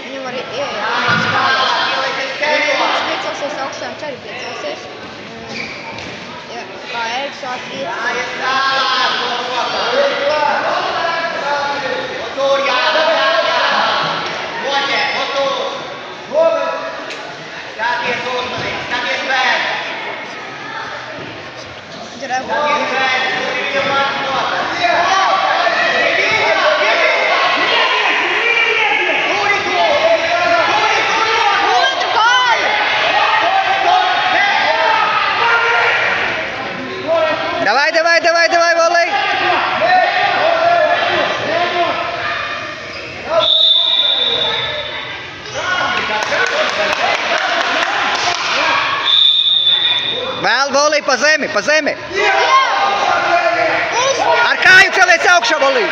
Viņam var ieiet kājās. Viņš piecelsies augšā, viņš arī piecelsies. Ja, kā Ēriks ātri iet. Давай, волей! Vēl volī pa zemi! Ar kāju celies augšā, volī!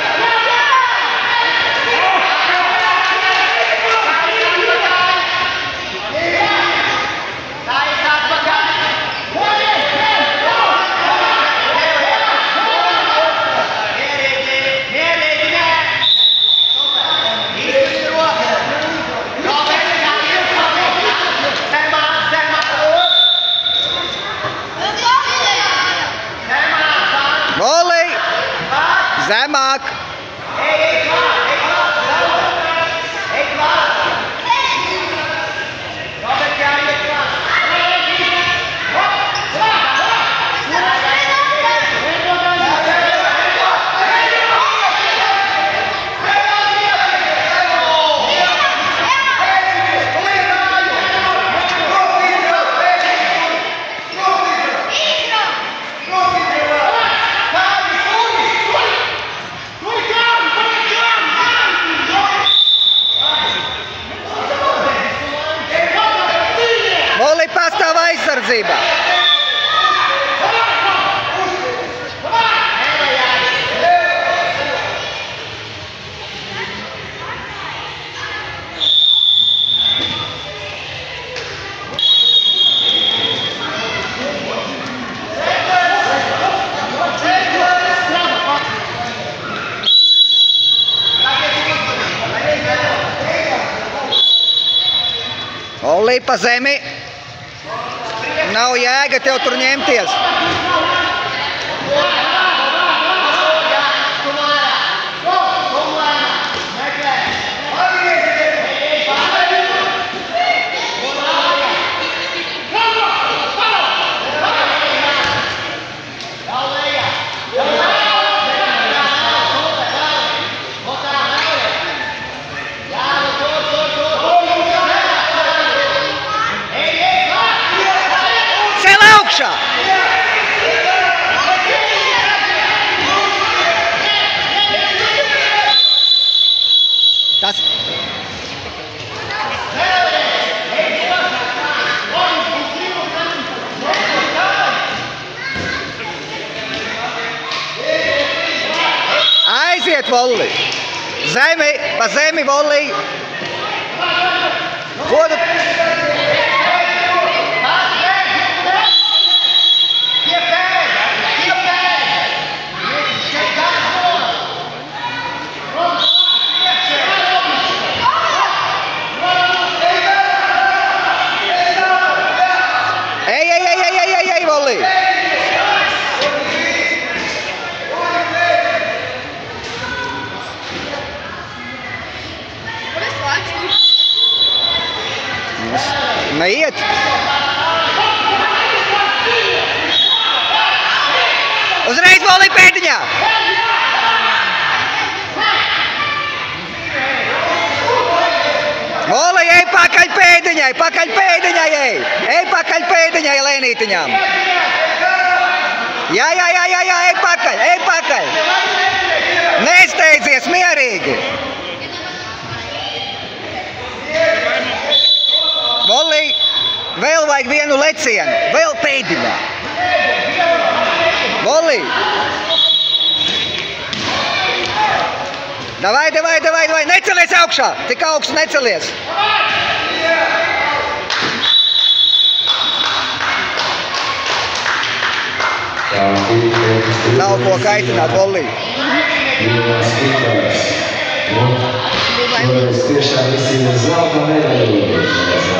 Volī! Zemāk! Volī pastāv aizsardzībā! Volī pa zemi! Nav jēga tev tur ņemties! Augšā! Tas... Aiziet, volī! Zemi, pa zemi, volī! Kodu... Ej, volī! Neiet! Uzreiz volī pēdiņā! Volī, ej pakaļ pēdiņai, ej! Ej pakaļ pēdiņai, lēnītiņām! Jā, ej pakaļ! Nesteidzies, mierīgi! Volī, vēl vajag vienu lecienu, vēl pēdiņā! Volī! Davai, necelies augšā! Tik augstu necelies! Nav ko kaitināt, volī! Jūras Kipars. Bija baigi. Šoreiz tiešām visi ir zelta medaļu.